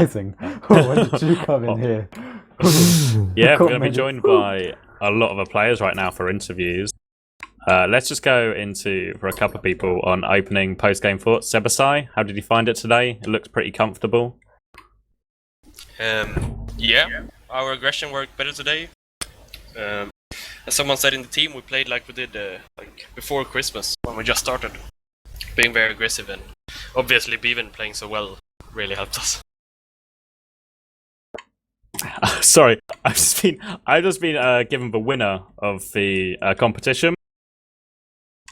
Rising. Oh, when did you come in here? Yeah, we're going to be joined by a lot of the players right now for interviews. Let's just go into for a couple of people on opening post-game thoughts. Sebasai, how did you find it today? It looks pretty comfortable. Yeah, our aggression worked better today. As someone said in the team, we played like we did like before Christmas when we just started, being very aggressive, and obviously Bevan playing so well really helped us. Sorry, I've just been given the winner of the competition,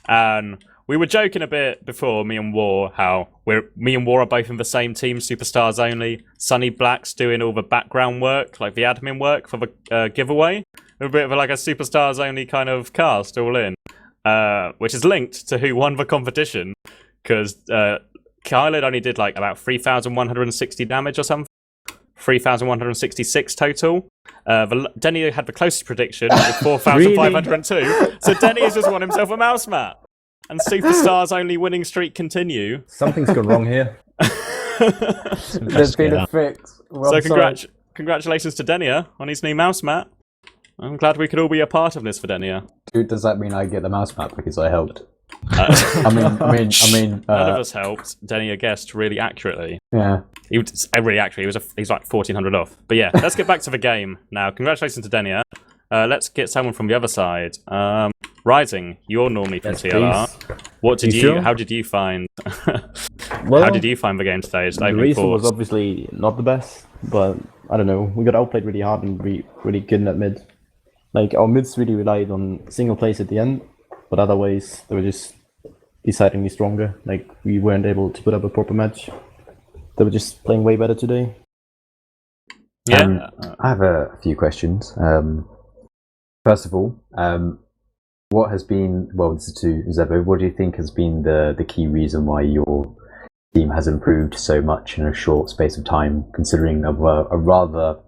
and we were joking a bit before, me and War, how me and War are both in the same team, Superstars only. Sunny Black's doing all the background work, like the admin work for the giveaway. A bit of like a Superstars only kind of cast all in, which is linked to who won the competition, because Kyled only did like about 3,160 damage or something. 3,166 total. Denny had the closest prediction with 4,502. Really? So Denny has just won himself a mouse mat. And Superstars only winning streak continue. Something's gone wrong here. There's been a fix. Well, so congratulations to Denia on his new mouse mat. I'm glad we could all be a part of this for Denia. Dude, does that mean I get the mouse mat because I helped? I mean, none of us helped. Denia guessed really accurately. Yeah, he was really accurate. He's like 1,400 off. But yeah, let's get back to the game now. Congratulations to Denia. Let's get someone from the other side. Rising, you're normally from TLR. Please. What did you? Sure? How did you find? Well, how did you find the game today? The race was obviously not the best, but I don't know. We got outplayed really hard and really good in that mid. Like our mids really relied on single plays at the end, but otherwise they were just decidingly stronger. Like we weren't able to put up a proper match. They were just playing way better today. Yeah, I have a few questions. First of all, what has been, well, this is to Zebo, what do you think has been the key reason why your team has improved so much in a short space of time, considering a rather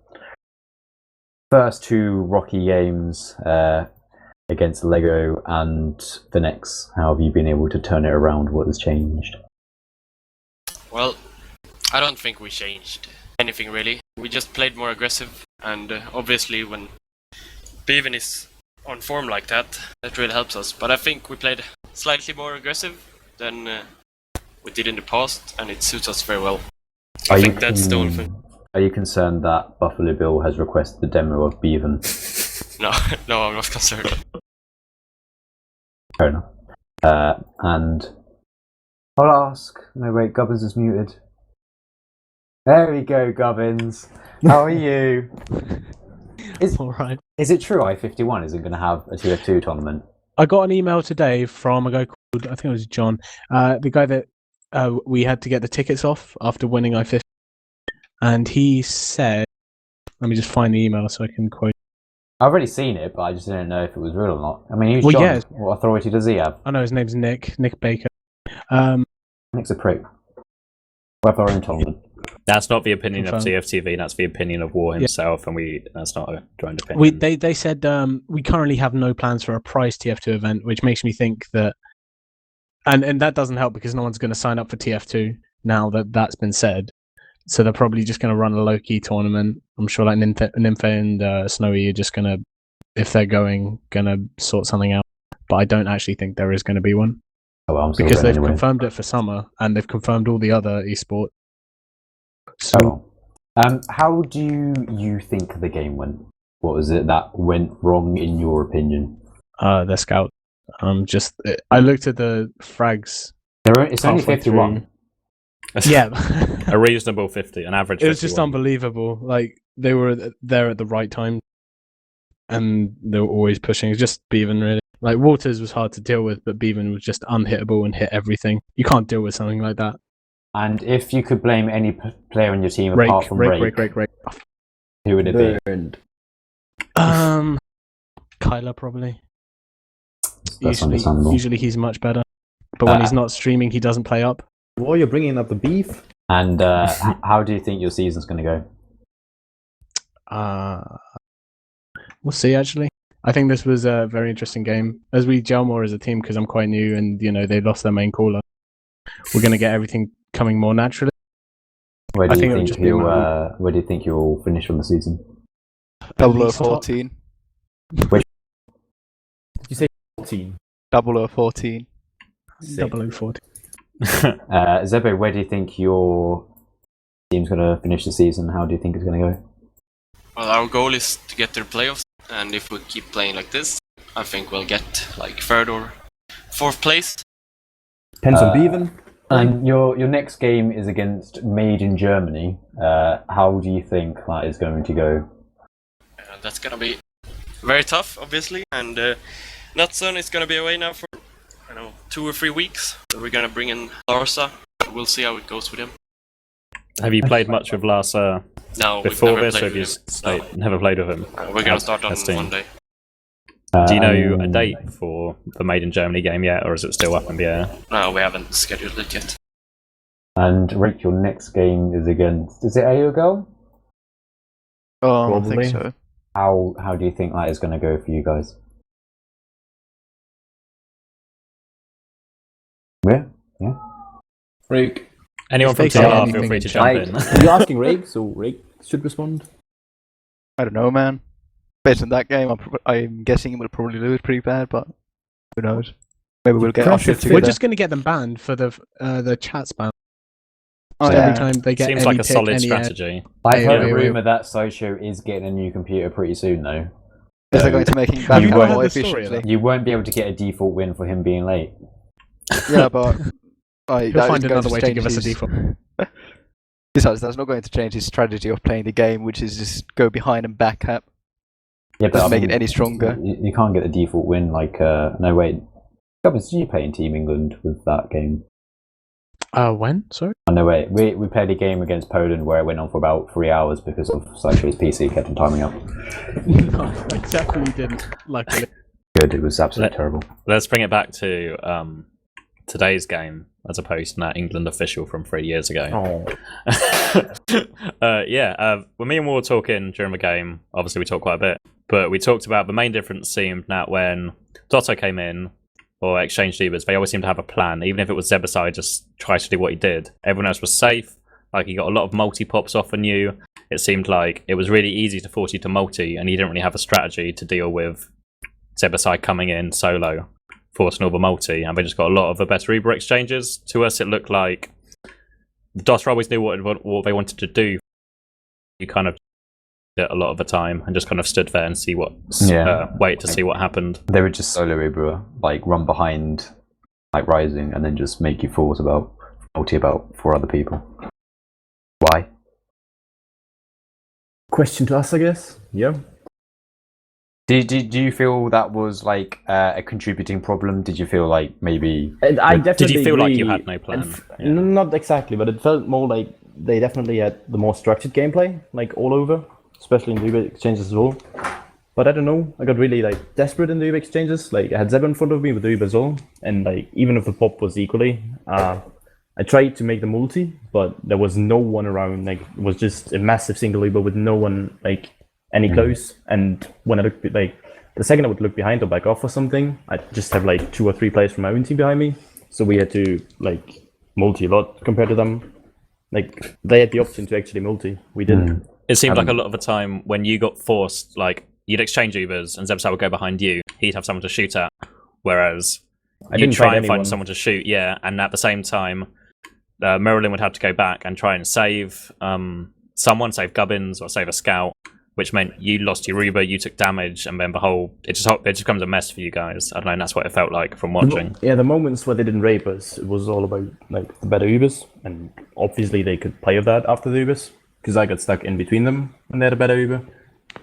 first two rocky games against Lego and the next? How have you been able to turn it around? What has changed? Well, I don't think we changed anything really. We just played more aggressive, and obviously when Bevan is on form like that, that really helps us. But I think we played slightly more aggressive than we did in the past, and it suits us very well. I think that's the only thing. Are you concerned that Buffalo Bill has requested the demo of Bevan? No, I'm not concerned. Fair enough. And I'll ask. No, wait, Gubbins is muted. There we go, Gubbins. How are you? Alright. Is it true I-51 isn't going to have a TF2 tournament? I got an email today from a guy called, I think it was John, the guy that we had to get the tickets off after winning I-50. And he said, let me just find the email so I can quote. I've already seen it, but I just didn't know if it was real or not. I mean, he's John. Yeah. What authority does he have? I know his name's Nick Baker. Nick's a prick. We have our own tournament. That's not the opinion of TFTV, that's the opinion of War himself, and that's not a joint opinion. They said we currently have no plans for a prize TF2 event, which makes me think that, and that doesn't help because no one's going to sign up for TF2 now that that's been said. So they're probably just going to run a low-key tournament. I'm sure like Nymphe and Snowy are just going to, if they're going to sort something out. But I don't actually think there is going to be one. Oh, well, because they've confirmed it for summer, and they've confirmed all the other esports. So, how do you think the game went? What was it that went wrong in your opinion? The scout. I looked at the frags. It's only 51. Yeah, a reasonable 50, an average. It was just unbelievable. Like they were there at the right time, and they were always pushing. It was just Bevan really. Like Waters was hard to deal with, but Bevan was just unhittable and hit everything. You can't deal with something like that. And if you could blame any player on your team apart from Rake, who would it be? Kyler probably. That's understandable. Usually he's much better, but when he's not streaming, he doesn't play up. Well, you're bringing up the beef. And how do you think your season's going to go? We'll see. Actually, I think this was a very interesting game. As we gel more as a team, because I'm quite new, and they lost their main caller. We're going to get everything coming more naturally. Where I do think you it would think just be you'll my- where do you think you'll finish on the season? least top. 0014. Did you say 14? 0014. 0040. Zebo, where do you think your team's going to finish the season? How do you think it's going to go? Well, our goal is to get to the playoffs, and if we keep playing like this, I think we'll get like 3rd or 4th place. Depends on Bevan. And your next game is against Made in Germany. How do you think that is going to go? That's gonna be very tough, obviously, and Nutson is gonna be away now for 2 or 3 weeks. So we're gonna bring in Larsa. We'll see how it goes with him. Have you played much with Lars No, before we've never this, or played have you with him. never played with him? We're gonna start on That's team. Monday. Do you know a date for the Made in Germany game yet, or is it still up in the air? No, we haven't scheduled it yet. And Rick, your next game is against, is it AOGL? Oh, I Probably. think so. How do you think that is going to go for you guys? Yeah. Rake. Anyone If from they say TR, feel anything free in to chat. jump in. You're asking Rake, so Rake should respond. I don't know, man. Based on that game, I'm guessing we'll probably lose pretty bad, but who knows? Maybe we'll get our Pressure shit fit. We're together. just going to get them banned for the chat spam. Oh, So yeah. every time they get Seems any like a pick, solid any strategy. I've Hey, heard wait, a wait. rumour that Sideshow is getting a new computer pretty soon, though. Is that going to make him You back won't- more the story of efficiently? You won't be able to get a default win for him being late. Yeah, but He'll that find is going another way to change give us a his- default. Besides, that's not going to change his strategy of playing the game, which is just go behind and back up. Yeah, Doesn't I make mean, it any stronger. You can't get the default win. Like, no wait. Gubbins, did you play in Team England with that game? When? Sorry? Oh, no wait. We played a game against Poland where it went on for about 3 hours because of Sideshow's PC kept on timing out. No, I definitely didn't. Luckily. Good. It was absolutely terrible. Let's bring it back to today's game, as opposed to that England official from 3 years ago. When me and War were talking during the game, obviously we talked quite a bit, but we talked about the main difference seemed that when Dotto came in, or exchanged Ubers, they always seemed to have a plan, even if it was Zebasai just tried to do what he did. Everyone else was safe, like he got a lot of multi-pops off on you. It seemed like it was really easy to force you to multi, and you didn't really have a strategy to deal with Zebasai coming in solo, forcing all the multi, and they just got a lot of the best Uber exchanges. To us, it looked like the DOS always knew what they wanted to do. You kind of did it a lot of the time and just kind of stood there and see wait to see what happened. They would just solo Uber, like run behind, like Rising, and then just make you force about 4 other people. Why? Question to us, I guess. Yeah. Do you feel that was like a contributing problem? Did you feel like maybe? I definitely Did you feel like you agree. had no plan? Yeah. Not exactly, but it felt more like they definitely had the more structured gameplay, like all over, especially in the Uber exchanges as well. But I don't know, I got really like desperate in the Uber exchanges. Like I had Zeb in front of me with the Uber as well, and like even if the pop was equally, I tried to make the multi, but there was no one around. Like it was just a massive single Uber with no one like any close. And when I looked like the second I would look behind or back off or something, I'd just have like 2 or 3 players from my own team behind me. So we had to like multi a lot compared to them. Like they had the option to actually multi. We didn't. It seemed like a lot of the time when you got forced, like you'd exchange Ubers and Zebsai would go behind you, he'd have someone to shoot at, whereas you'd didn't try find and anyone. find someone to shoot, and at the same time, Merylin would have to go back and try and save someone, save Gubbins or save a scout, which meant you lost your Uber, you took damage, and then it just becomes a mess for you guys. I don't know, and that's what it felt like from watching. Yeah, the moments where they didn't rape us, it was all about like the better Ubers, and obviously they could play with that after the Ubers, because I got stuck in between them when they had a better Uber.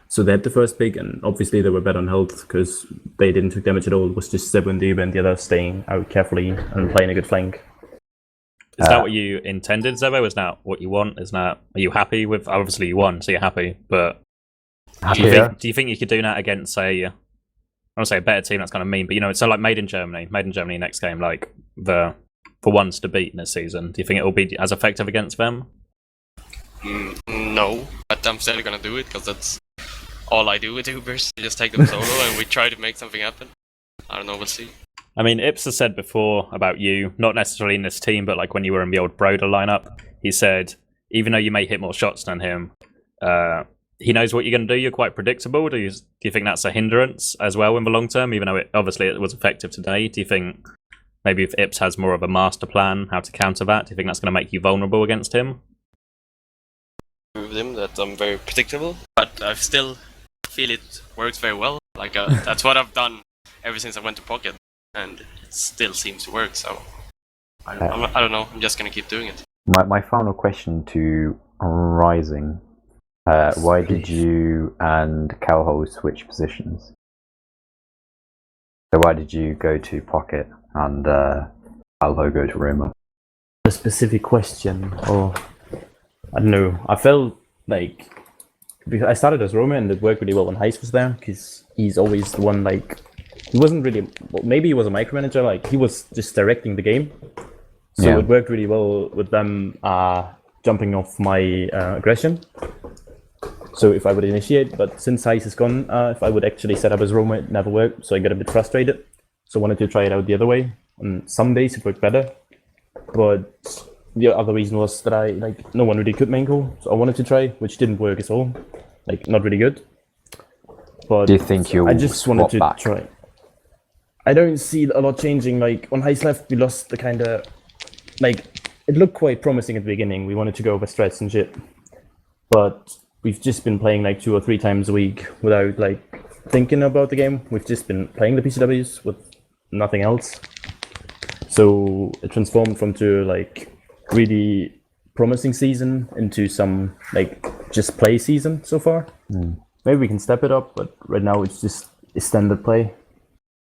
So they had the first pick, and obviously they were better on health because they didn't take damage at all. It was just Zeb and the Uber and the other staying out carefully and playing a good flank. Is that what you intended, Zebo? Is that what you want? Are you happy with? Obviously, you won, so you're happy. But do you think you could do that against, say, I don't want to say a better team? That's kind of mean, but so like Made in Germany next game, like for ones to beat this season. Do you think it will be as effective against them? No, but I'm still gonna do it because that's all I do with Ubers. I just take them solo and we try to make something happen. I don't know, we'll see. I mean, Ips has said before about you, not necessarily in this team, but like when you were in the old Broder lineup, he said even though you may hit more shots than him, he knows what you're going to do. You're quite predictable. Do you think that's a hindrance as well in the long term, even though it was effective today? Do you think maybe if Ips has more of a master plan how to counter that, do you think that's going to make you vulnerable against him? With him that I'm very predictable, but I still feel it works very well. Like that's what I've done ever since I went to Pocket, and it still seems to work. So I don't know. I'm just gonna keep doing it. My final question to Rising: why did you and Calho switch positions? So why did you go to Pocket and Calho go to Roma? A specific question, or I don't know. I felt like because I started as Roma and it worked really well when Heist was there, because he's always the one, like, he wasn't really, well, maybe he was a micromanager, like he was just directing the game. So it worked really well with them jumping off my aggression. So if I would initiate, but since Heist is gone, if I would actually set up as Roma, it never worked. So I got a bit frustrated. So I wanted to try it out the other way. On some days it worked better, but the other reason was that no one really could main call, so I wanted to try, which didn't work at all. Like, not really good. But do you think I just wanted to try. I don't see a lot changing. Like, when Heist left, we lost the kind of, like, it looked quite promising at the beginning. We wanted to go over strats and shit, but we've just been playing like 2 or 3 times a week without like thinking about the game. We've just been playing the PCWs with nothing else. So it transformed from to like really promising season into some like just play season so far. Maybe we can step it up, but right now it's just a standard play.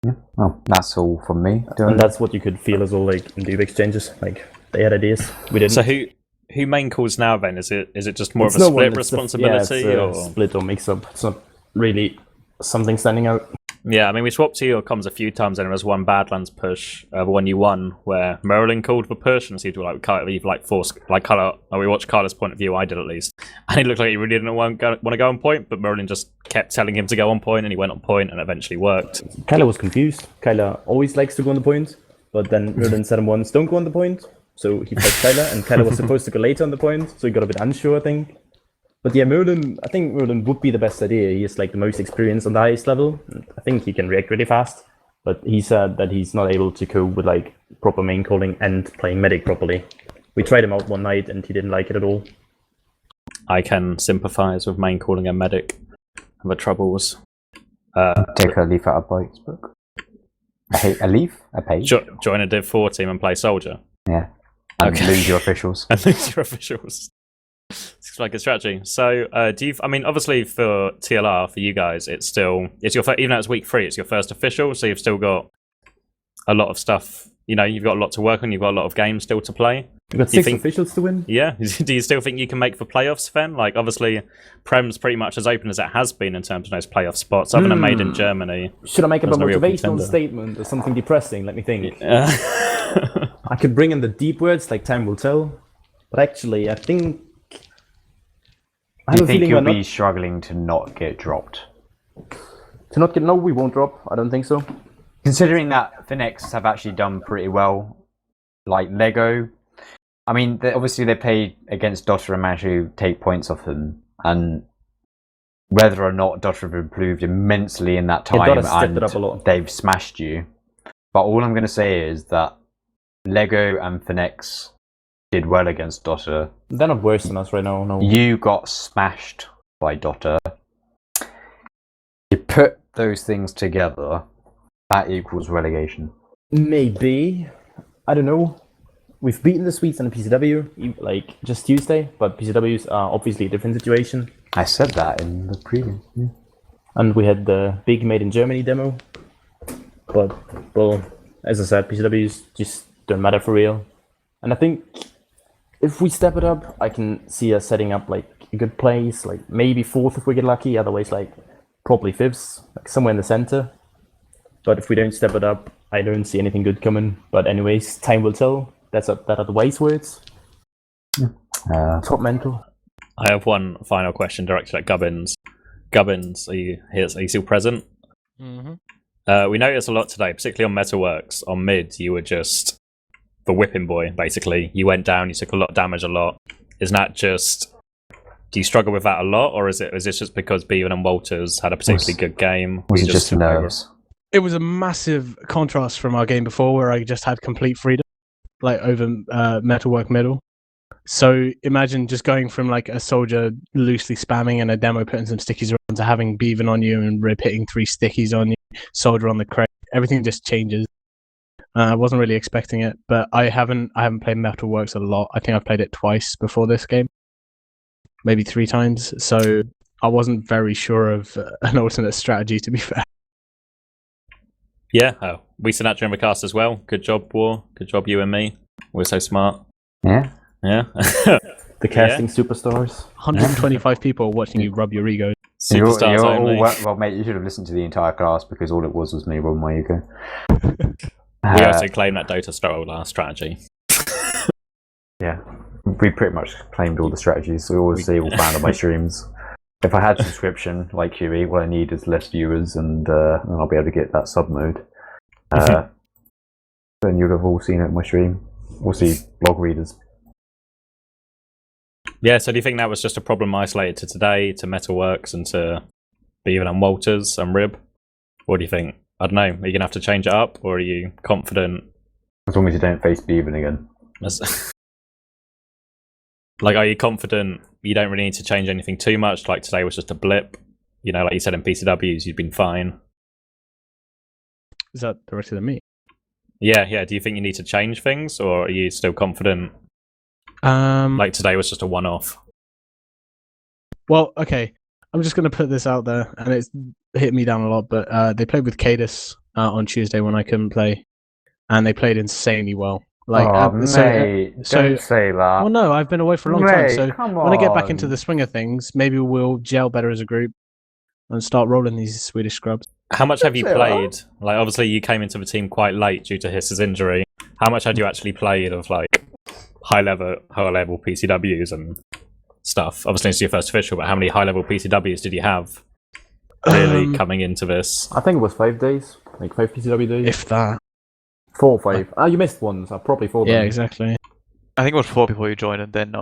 Yeah. Well, that's all from me. And that's what you could feel as well, like in the exchanges. Like they had ideas, we didn't. So who main calls now then? Is it just more of a split responsibility? It's a split or mix up. It's not really something standing out. Yeah, I mean, we swapped to your comms a few times, and there was one Badlands push, the one you won, where Merlin called for push, and seemed to leave force, Carla. We watched Carla's point of view, I did at least, and it looked like he really didn't want to go on point, but Merlin just kept telling him to go on point, and he went on point, and it eventually worked. Kyla was confused. Kyla always likes to go on the point, but then Merlin said him once, don't go on the point, so he played Kyla, and Kyla was supposed to go later on the point, so he got a bit unsure, I think. But yeah, I think Merlin would be the best idea. He is like the most experienced on the highest level. I think he can react really fast. But he said that he's not able to cope with like proper main calling and playing medic properly. We tried him out one night and he didn't like it at all. I can sympathise with main calling and medic and the troubles. Take a leaf out of Bike's book. A leaf? A page? Join a Div 4 team and play soldier. Yeah. And lose your officials. And lose your officials. Seems like a strategy. So, obviously for TLR, for you guys, it's your even though it's week 3, it's your first official, so you've still got a lot of stuff, you've got a lot to work on, you've got a lot of games still to play. You've got 6 officials to win? Yeah. Do you still think you can make for playoffs, Fen? Like, obviously, Prem's pretty much as open as it has been in terms of those playoff spots, other than Made in Germany. Should I make up a motivational statement or something depressing? Let me think. I could bring in the deep words, like time will tell, but actually, I think... Do you think you'll be struggling to not get dropped? No, we won't drop. I don't think so. Considering that Finex have actually done pretty well, like Lego. I mean, obviously they played against Dota and managed to take points off them. And whether or not Dota have improved immensely in that time, and it up a lot. They've smashed you. But all I'm going to say is that Lego and Finex did well against Dota. They're not worse than us right now, no. You got smashed by Dota. You put those things together, that equals relegation. Maybe. I don't know. We've beaten the Swedes and the PCW, like, just Tuesday, but PCWs are obviously a different situation. I said that in the preview. Yeah. And we had the big Made in Germany demo. But, well, as I said, PCWs just don't matter for real. And I think if we step it up, I can see us setting up like a good place, like maybe 4th if we get lucky, otherwise like probably 5th, like somewhere in the center. But if we don't step it up, I don't see anything good coming. But anyways, time will tell. That are the wise words. Top mental. I have one final question directed at Gubbins. Gubbins, are you still present? Mm-hmm. We noticed a lot today, particularly on Metalworks. On mid, you were just the whipping boy, basically. You went down, you took a lot of damage a lot. is that just... Do you struggle with that a lot, or is this just because Bevan and Walters had a particularly good game? Was it just nerves? It was a massive contrast from our game before, where I just had complete freedom, like over Metalwork Middle. So imagine just going from like a soldier loosely spamming and a demo putting some stickies around to having Bevan on you and Rib hitting 3 stickies on you, soldier on the crate. Everything just changes. I wasn't really expecting it, but I haven't played Metalworks a lot. I think I've played it twice before this game, maybe 3 times. So I wasn't very sure of an alternate strategy, to be fair. Yeah, we said that during the cast as well. Good job, War. Good job, you and me. We're so smart. Yeah. Yeah. The casting superstars. 125 people watching you rub your ego. Superstars you're only. well, mate, you should have listened to the entire class because all it was me rubbing my ego. We also claim that Dota stole our strategy. Yeah, we pretty much claimed all the strategies. So we always see all found on my streams. If I had subscription like QE, what I need is less viewers, and I'll be able to get that sub mode. Then you'd have all seen it in my stream. We'll see log readers. Yeah, so do you think that was just a problem isolated to today, to Metalworks, and to Bevan and Walters and Rib? What do you think? I don't know. Are you going to have to change it up, or are you confident? As long as you don't face Bevan again. Like, are you confident you don't really need to change anything too much? Like, today was just a blip. You know, like you said in PCWs, you've been fine. Is that directed at me? Yeah. Do you think you need to change things, or are you still confident? Like, today was just a one-off. Well, okay. I'm just going to put this out there, and it's hit me down a lot, but they played with Cadus on Tuesday when I couldn't play, and they played insanely well. Like, mate, don't say that. Well, no, I've been away for a long time, so come when I get back on. into the swing of things, maybe we'll gel better as a group and start rolling these Swedish scrubs. How much have you played? Like, obviously, you came into the team quite late due to Hiss's injury. How much had you actually played of, like, high-level PCWs and stuff? Obviously, it's your first official, but how many high-level PCWs did you have really coming into this? I think it was 5 days, like 5 PCW days. If that. 4 or 5. You missed one, so probably 4. Yeah, then. exactly. I think it was 4 before you joined, and then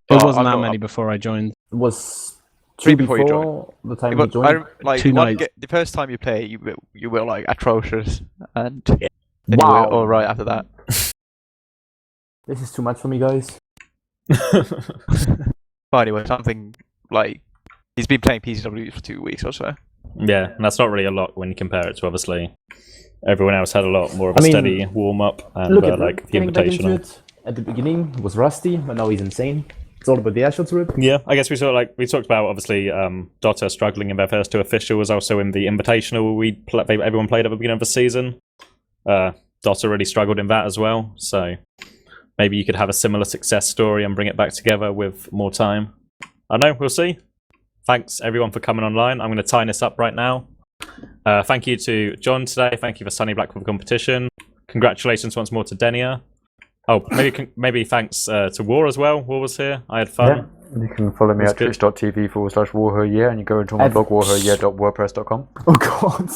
It wasn't that many before I joined. It was 3 2 before you joined. the time But you joined. like 2 nights. the first time you play, you were like atrocious, and then Wow. you were all right after that. This is too much for me, guys. But anyway, something like he's been playing PCW for 2 weeks or so. Yeah, and that's not really a lot when you compare it to, obviously, everyone else had a lot more of a steady warm-up and Look at like the getting back into invitational. it. At the beginning, it was rusty, but now he's insane. It's all about the Ashes Rip. Yeah, I guess we talked about, obviously, Dota struggling in their first 2 officials, also in the invitational everyone played at the beginning of the season. Dota really struggled in that as well, so maybe you could have a similar success story and bring it back together with more time. I don't know, we'll see. Thanks everyone for coming online. I'm going to tie this up right now. Thank you to John today. Thank you for Sunny Black for the competition. Congratulations once more to Denia. Oh, maybe thanks to War as well. War was here. I had fun. Yeah. You can follow me at twitch.tv/WARHURYEAH, and you go into my blog WARHURYEAH.wordpress.com. Oh god.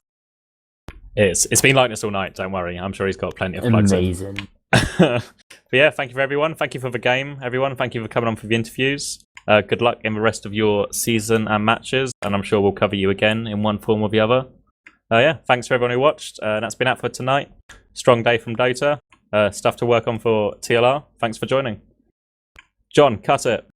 It's been like this all night, don't worry. I'm sure he's got plenty of plugs in. Amazing. But yeah, thank you for everyone. Thank you for the game, everyone. Thank you for coming on for the interviews. Good luck in the rest of your season and matches, and I'm sure we'll cover you again in one form or the other. Yeah, thanks for everyone who watched. That's been out for tonight. Strong day from Dota. Stuff to work on for TLR. Thanks for joining. John, cut it.